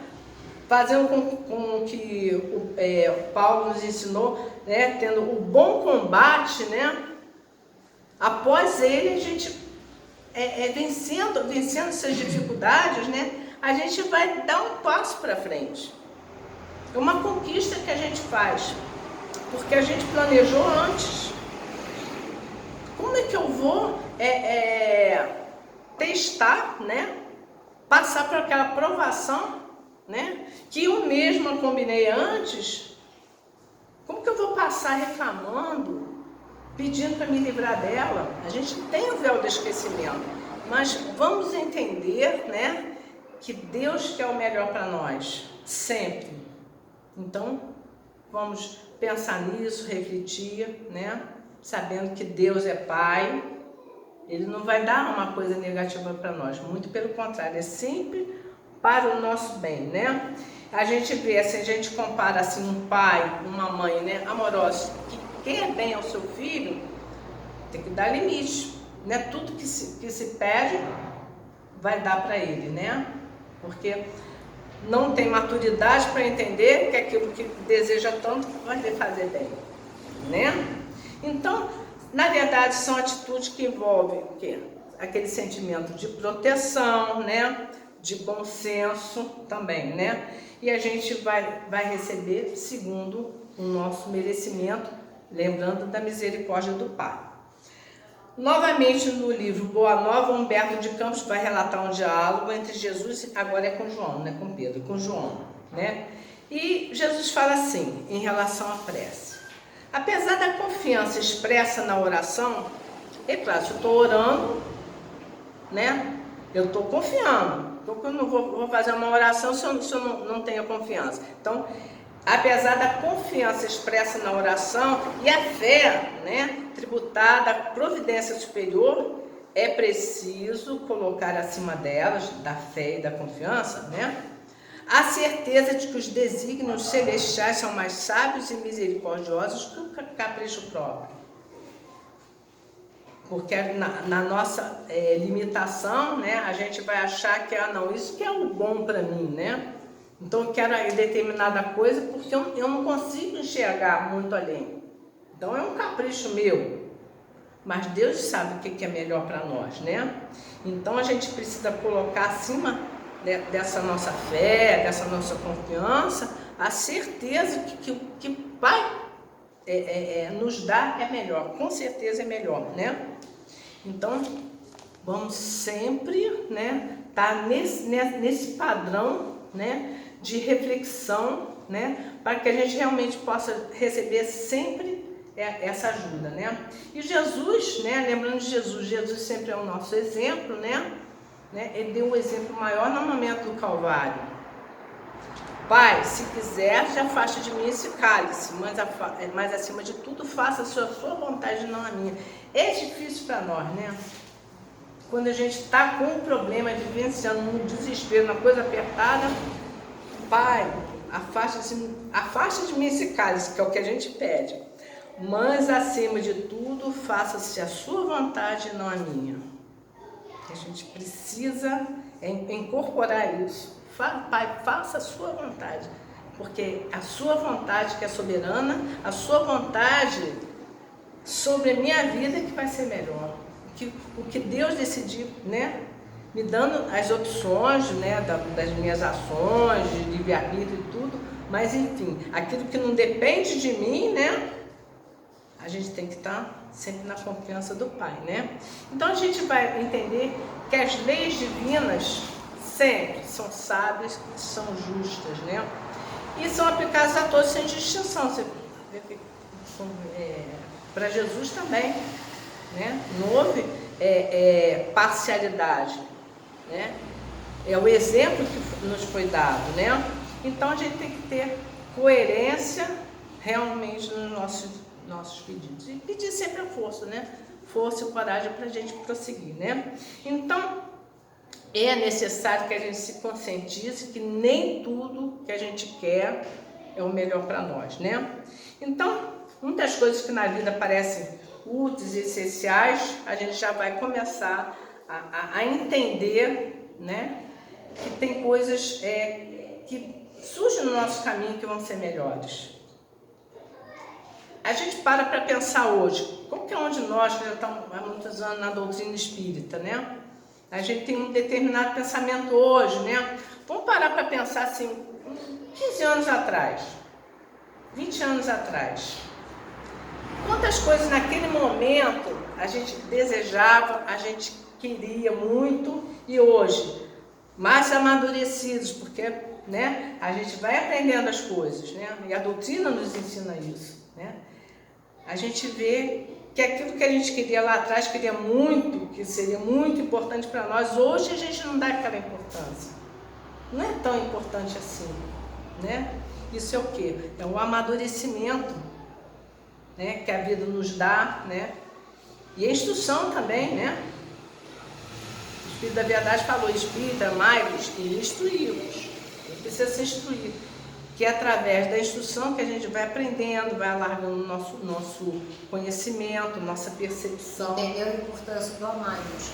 fazendo com que o Paulo nos ensinou, né, tendo o bom combate, né, após ele a gente vencendo essas dificuldades, né, a gente vai dar um passo para frente. É uma conquista que a gente faz, porque a gente planejou antes. Como é que eu vou testar, né, passar por aquela provação, né, que eu mesma combinei antes? Como que eu vou passar reclamando, pedindo para me livrar dela? A gente tem o véu do esquecimento, mas vamos entender, né, que Deus quer o melhor para nós, sempre. Então, vamos pensar nisso, refletir, né, sabendo que Deus é Pai, Ele não vai dar uma coisa negativa para nós, muito pelo contrário, é sempre para o nosso bem, né? A gente vê, se a gente compara assim um pai, uma mãe, né, amorosos, que quer bem ao seu filho, tem que dar limite, né? Tudo que se pede vai dar para ele, né? Porque não tem maturidade para entender que aquilo que deseja tanto vai lhe fazer bem, né? Então, na verdade, são atitudes que envolvem o quê? Aquele sentimento de proteção, né? De bom senso também, né? E a gente vai receber segundo o nosso merecimento, lembrando da misericórdia do Pai. Novamente no livro Boa Nova, Humberto de Campos vai relatar um diálogo entre Jesus, agora é com João, não é com Pedro, com João, né? E Jesus fala assim, em relação à prece. Apesar da confiança expressa na oração, é claro, se eu estou orando, né? Eu estou confiando, porque eu não vou fazer uma oração se eu não tenho confiança. Então, apesar da confiança expressa na oração e a fé, né, tributada à providência superior, é preciso colocar acima delas, da fé e da confiança, né, a certeza de que os desígnios celestiais são mais sábios e misericordiosos que o capricho próprio. Porque na nossa limitação, né, a gente vai achar que, não, isso que é o bom para mim, né? Então eu quero determinada coisa porque eu não consigo enxergar muito além. Então é um capricho meu. Mas Deus sabe o que é melhor para nós, né? Então a gente precisa colocar acima dessa nossa fé, dessa nossa confiança, a certeza que o que o Pai nos dá é melhor, com certeza é melhor, né? Então, Vamos sempre, né, tá nesse padrão, né, de reflexão, né, para que a gente realmente possa receber sempre essa ajuda, né? E Jesus, né, lembrando de Jesus, Jesus sempre é o nosso exemplo, né? Ele deu um exemplo maior no momento do Calvário. Pai, se quiser, se afaste de mim esse cálice, mas acima de tudo, faça a sua vontade, não a minha. É difícil para nós, né? Quando a gente está com um problema, vivenciando um desespero, uma coisa apertada, Pai, afaste de mim esse cálice, que é o que a gente pede. Mas acima de tudo, faça-se a sua vontade e não a minha. A gente precisa incorporar isso. Pai, faça a sua vontade, porque a sua vontade que é soberana, a sua vontade sobre a minha vida que vai ser melhor. O que Deus decidir, né, me dando as opções, né, das minhas ações, de livre-arbítrio e tudo, mas enfim, aquilo que não depende de mim, né, a gente tem que estar sempre na confiança do Pai, né? Então a gente vai entender que as leis divinas sempre são sábias, são justas, né? E são aplicadas a todos sem distinção. Para Jesus também, né? Não houve parcialidade, né? É o exemplo que nos foi dado, né? Então a gente tem que ter coerência realmente nos nossos pedidos. E pedir sempre a força, né? Força e coragem para a gente prosseguir, né? Então, é necessário que a gente se conscientize que nem tudo que a gente quer é o melhor para nós, né? Então, muitas coisas que na vida parecem úteis e essenciais, a gente já vai começar a entender, né? Que tem coisas que surgem no nosso caminho que vão ser melhores. A gente para pensar hoje, qualquer um de nós que já está há muitos anos na doutrina espírita, né? A gente tem um determinado pensamento hoje, né? Vamos parar para pensar assim, 15 anos atrás, 20 anos atrás. Quantas coisas naquele momento a gente desejava, a gente queria muito e hoje, mais amadurecidos, porque, né, a gente vai aprendendo as coisas, né? E a doutrina nos ensina isso, né? A gente vê que aquilo que a gente queria lá atrás, queria muito, que seria muito importante para nós, hoje a gente não dá aquela importância. Não é tão importante assim, né? Isso é o quê? É o amadurecimento, né, que a vida nos dá, né? E a instrução também, né? O Espírito da Verdade falou, Espírito, amai-vos e instruí-vos. Precisa se instruir. Que é através da instrução que a gente vai aprendendo, vai alargando o nosso conhecimento, nossa percepção. Entendeu a importância do amar-nos.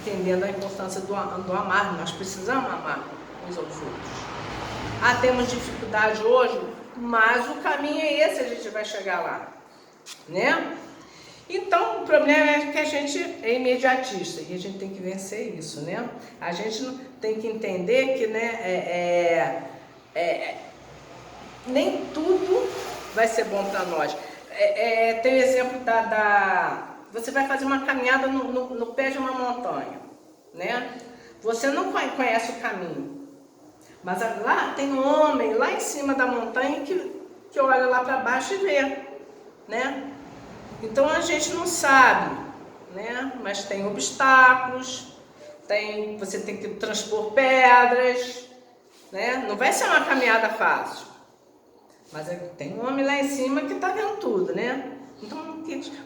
Entendendo a importância do amar. Nós precisamos amar uns aos outros. Temos dificuldade hoje, mas o caminho é esse, a gente vai chegar lá, né? Então, o problema é que a gente é imediatista e a gente tem que vencer isso, né? A gente tem que entender que, né, nem tudo vai ser bom para nós. Tem o exemplo você vai fazer uma caminhada no pé de uma montanha, né? Você não conhece o caminho, mas lá tem um homem lá em cima da montanha que olha lá para baixo e vê, né? Então a gente não sabe, né? Mas tem obstáculos, você tem que transpor pedras, né? Não vai ser uma caminhada fácil, mas tem um homem lá em cima que está vendo tudo, né? Então,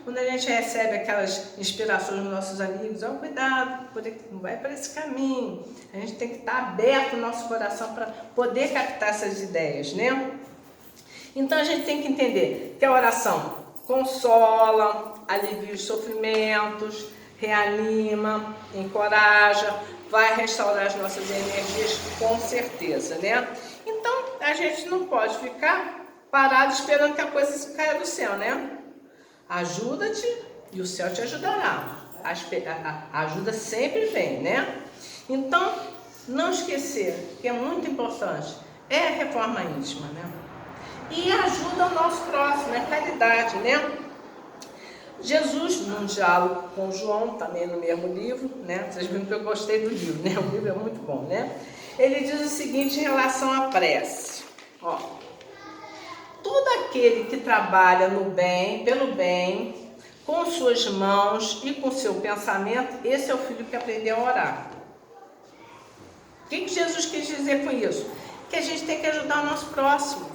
quando a gente recebe aquelas inspirações dos nossos amigos, cuidado, não vai para esse caminho. A gente tem que estar aberto o nosso coração para poder captar essas ideias, né? Então, a gente tem que entender que a oração consola, alivia os sofrimentos, reanima, encoraja, vai restaurar as nossas energias com certeza, né? Então, a gente não pode ficar parado esperando que a coisa caia do céu, né? Ajuda-te e o céu te ajudará. A ajuda sempre vem, né? Então, não esquecer que é muito importante, é a reforma íntima, né? E ajuda o nosso próximo, é caridade, né? Jesus, num diálogo com João, também no mesmo livro, né? Vocês viram que eu gostei do livro, né? O livro é muito bom, né? Ele diz o seguinte em relação à prece. Ó, todo aquele que trabalha no bem, pelo bem, com suas mãos e com seu pensamento, esse é o filho que aprendeu a orar. O que Jesus quis dizer com isso? Que a gente tem que ajudar o nosso próximo.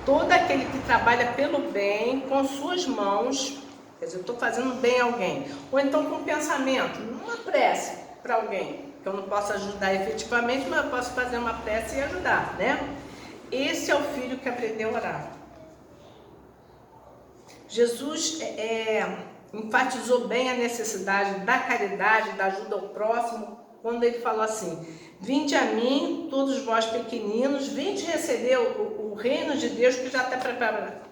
Todo aquele que trabalha pelo bem, com suas mãos, quer dizer, eu estou fazendo bem a alguém, ou então com pensamento, uma prece para alguém, que eu não posso ajudar efetivamente, mas eu posso fazer uma prece e ajudar, né? Esse é o filho que aprendeu a orar. Jesus enfatizou bem a necessidade da caridade, da ajuda ao próximo, quando ele falou assim: vinde a mim, todos vós pequeninos, vinde receber o reino de Deus que já está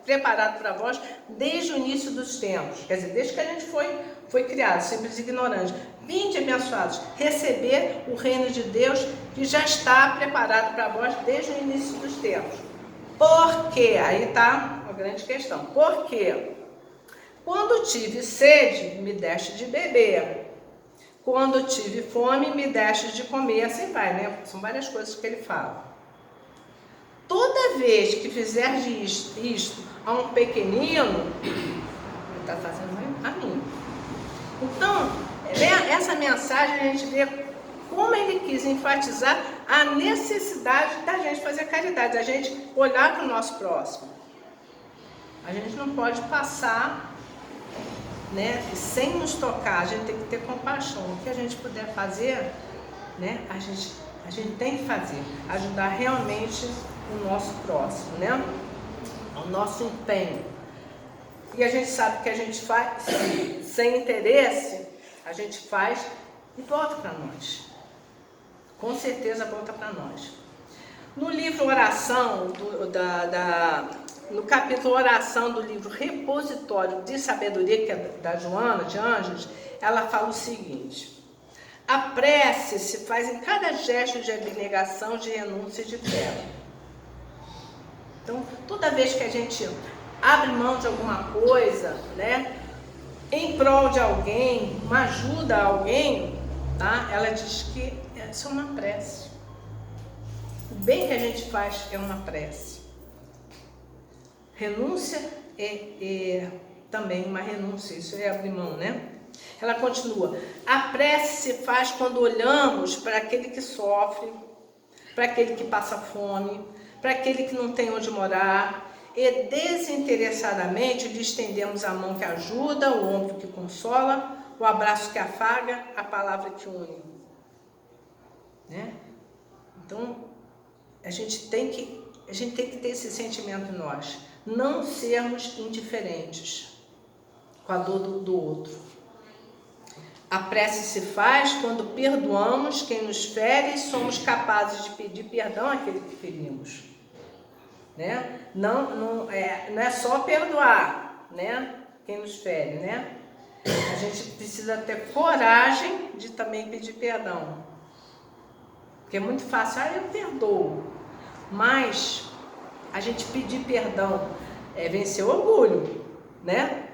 preparado para vós desde o início dos tempos. Quer dizer, desde que a gente foi criado, simples e ignorantes. Vinde, abençoados, receber o reino de Deus que já está preparado para vós desde o início dos tempos. Por quê? Aí está uma grande questão. Por quê? Quando tive sede, me deste de beber. Quando tive fome, me deste de comer. Assim vai, né? São várias coisas que ele fala. Toda vez que fizeres isto a um pequenino, ele está fazendo a mim. Então, essa mensagem a gente vê como ele quis enfatizar a necessidade da gente fazer caridade, da gente olhar para o nosso próximo. A gente não pode passar, né, sem nos tocar, a gente tem que ter compaixão. O que a gente puder fazer, né, a gente tem que fazer, ajudar realmente o nosso próximo, né, o nosso empenho. E a gente sabe que a gente faz sem interesse, a gente faz e volta para nós. Com certeza volta para nós. No livro Oração, no capítulo Oração do livro Repositório de Sabedoria, que é da Joana de Ângeles, ela fala o seguinte: a prece se faz em cada gesto de abnegação, de renúncia e de fé. Então, toda vez que a gente abre mão de alguma coisa, né, em prol de alguém, uma ajuda a alguém, tá? Ela diz que isso é uma prece. O bem que a gente faz é uma prece. Renúncia é também uma renúncia, isso é abrir mão, né? Ela continua: a prece se faz quando olhamos para aquele que sofre, para aquele que passa fome, para aquele que não tem onde morar, e desinteressadamente lhe estendemos a mão que ajuda, o ombro que consola, o abraço que afaga, a palavra que une. Né? Então, a gente tem que ter esse sentimento em nós, não sermos indiferentes com a dor do outro. A prece se faz quando perdoamos quem nos fere e somos capazes de pedir perdão àquele que ferimos. Né? Não é só perdoar, né, quem nos fere, né? A gente precisa ter coragem de também pedir perdão. Porque é muito fácil, eu perdoo. Mas a gente pedir perdão é vencer o orgulho, né?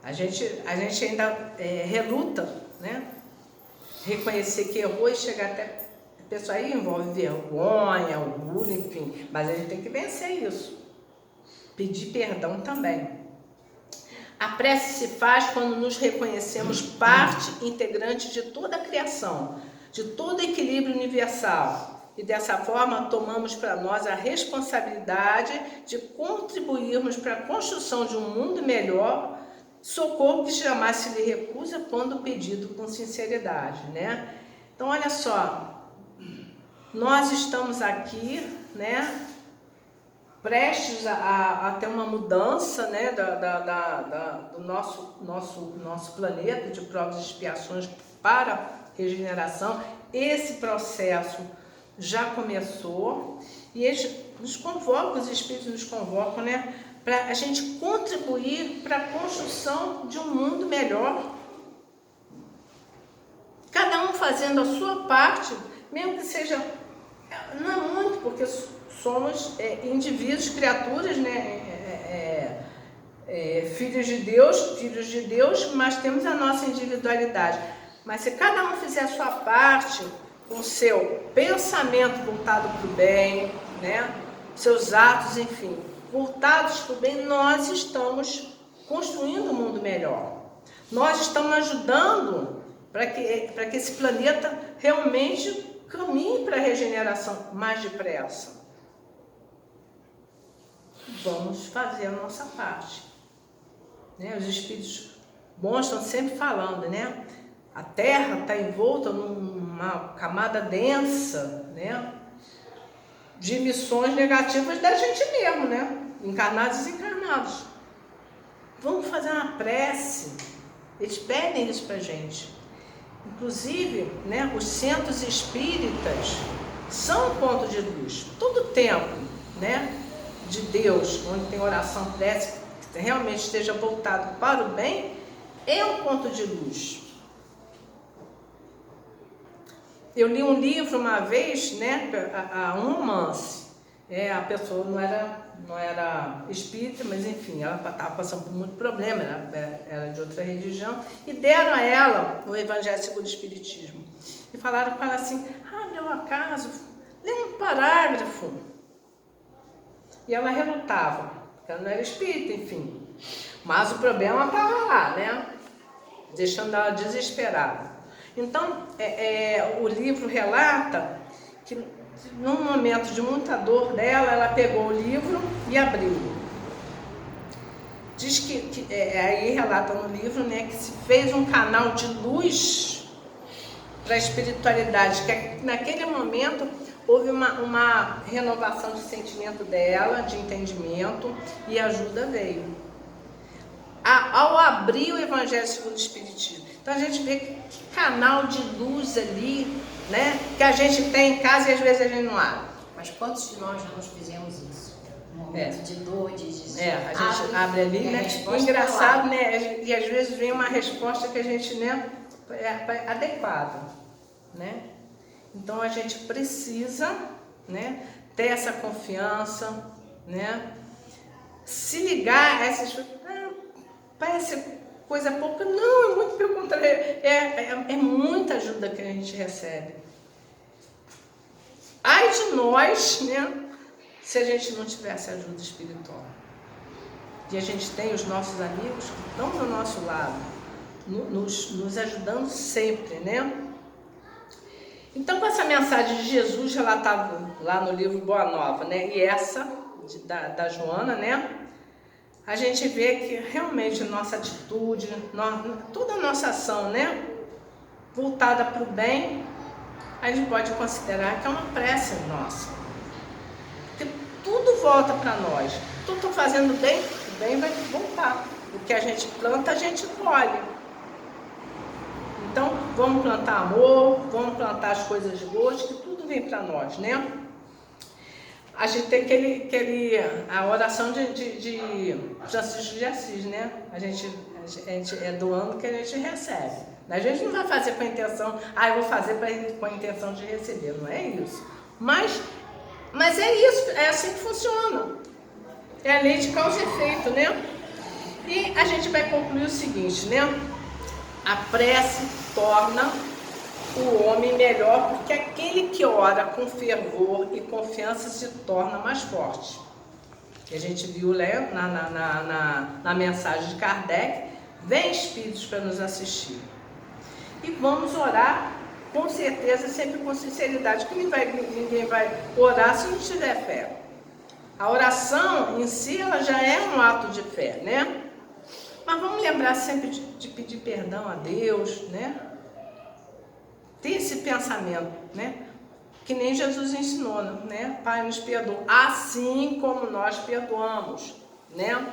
A gente ainda reluta, né? Reconhecer que errou e chegar até... A pessoa aí envolve vergonha, orgulho, enfim. Mas a gente tem que vencer isso. Pedir perdão também. A prece se faz quando nos reconhecemos parte integrante de toda a criação, de todo equilíbrio universal. E dessa forma tomamos para nós a responsabilidade de contribuirmos para a construção de um mundo melhor, socorro que jamais se lhe recusa quando pedido com sinceridade, né? Então, olha só, nós estamos aqui, né, prestes a ter uma mudança, né, do nosso planeta, de provas e expiações para regeneração. Esse processo já começou e eles nos convocam, os espíritos nos convocam, né, para a gente contribuir para a construção de um mundo melhor. Cada um fazendo a sua parte, mesmo que seja, não é muito, porque somos indivíduos, criaturas, né, filhos de Deus, mas temos a nossa individualidade. Mas se cada um fizer a sua parte, com o seu pensamento voltado para o bem, né? Seus atos, enfim, voltados para o bem, nós estamos construindo um mundo melhor. Nós estamos ajudando para que esse planeta realmente caminhe para a regeneração mais depressa. Vamos fazer a nossa parte. Né? Os espíritos bons estão sempre falando, né? A Terra está envolta numa camada densa, né? De emissões negativas da gente mesmo, né? Encarnados e desencarnados. Vamos fazer uma prece. Eles pedem isso pra gente. Inclusive, né, os centros espíritas são um ponto de luz. Todo templo, né, de Deus, onde tem oração, prece, que realmente esteja voltado para o bem, é um ponto de luz. Eu li um livro uma vez, né, um romance. A pessoa não era espírita, mas enfim, ela estava passando por muito problema, era de outra religião, e deram a ela o Evangelho segundo o Espiritismo. E falaram para ela assim, meu acaso, lê um parágrafo. E ela relutava, porque ela não era espírita, enfim. Mas o problema estava lá, né, deixando ela desesperada. Então, o livro relata que, num momento de muita dor dela, ela pegou o livro e abriu. Diz que aí relata no livro, né, que se fez um canal de luz para a espiritualidade, que naquele momento houve uma renovação de sentimento dela, de entendimento, e a ajuda veio. Ao abrir o Evangelho segundo o Espiritismo. Então a gente vê que canal de luz ali, né, que a gente tem em casa e às vezes a gente não abre. Mas quantos de nós já nos fizemos isso? Um momento de dor, de a gente abre ali, né? Engraçado, né? E às vezes vem uma resposta que a gente, né, é adequada, né? Então a gente precisa, né, ter essa confiança, né? Se ligar a essas coisas, parece coisa pouca, não, é muito pelo contrário, é muita ajuda que a gente recebe. Ai de nós, né, se a gente não tivesse ajuda espiritual. E a gente tem os nossos amigos que estão do nosso lado, nos ajudando sempre, né? Então, com essa mensagem de Jesus relatada lá no livro Boa Nova, né, e essa da Joana, né, a gente vê que realmente nossa atitude, toda a nossa ação, né, voltada para o bem, a gente pode considerar que é uma prece nossa. Porque tudo volta para nós. Tudo estou fazendo bem, o bem vai voltar. O que a gente planta, a gente colhe. Então, vamos plantar amor, vamos plantar as coisas boas, que tudo vem para nós, né? A gente tem a oração de Francisco de Assis, né? A gente é doando que a gente recebe. A gente não vai fazer com a intenção, eu vou fazer com a intenção de receber, não é isso. Mas é isso, é assim que funciona. É a lei de causa e efeito, né? E a gente vai concluir o seguinte, né? A prece torna o homem melhor, porque aquele que ora com fervor e confiança se torna mais forte. E a gente viu, né, na mensagem de Kardec, vem espíritos para nos assistir. E vamos orar com certeza, sempre com sinceridade, porque ninguém vai orar se não tiver fé. A oração em si, ela já é um ato de fé, né? Mas vamos lembrar sempre de pedir perdão a Deus, né? Ter esse pensamento, né? Que nem Jesus ensinou, né? Pai, nos perdoa, assim como nós perdoamos, né?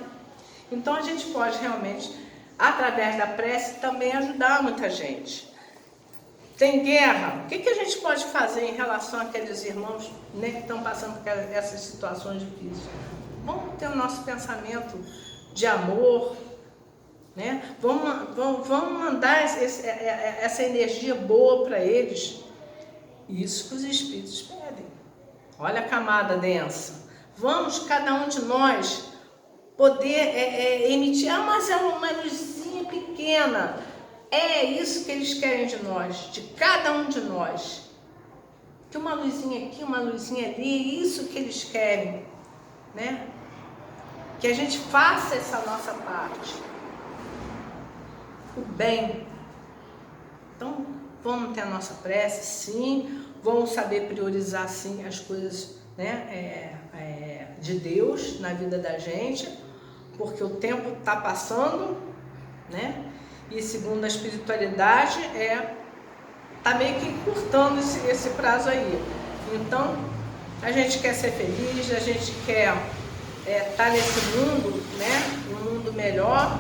Então a gente pode realmente, através da prece, também ajudar muita gente. Tem guerra, o que a gente pode fazer em relação àqueles irmãos, né, que estão passando por essas situações difíceis? Vamos ter o nosso pensamento de amor, né? Vamos mandar essa energia boa para eles. Isso que os espíritos pedem. Olha a camada densa. Vamos, cada um de nós, poder emitir, mas é uma luzinha pequena. É isso que eles querem de nós, de cada um de nós. Que uma luzinha aqui, uma luzinha ali, é isso que eles querem, né? Que a gente faça essa nossa parte. O bem. Então, vamos ter a nossa prece, sim. Vamos saber priorizar, sim, as coisas, né, de Deus na vida da gente, porque o tempo está passando, né? E segundo a espiritualidade, está meio que encurtando esse prazo aí. Então, a gente quer ser feliz, a gente quer estar nesse mundo, né? Um mundo melhor,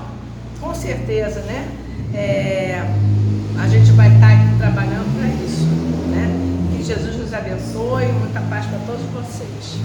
com certeza, né? A gente vai estar aqui trabalhando para isso, né? Que Jesus nos abençoe, muita paz para todos vocês.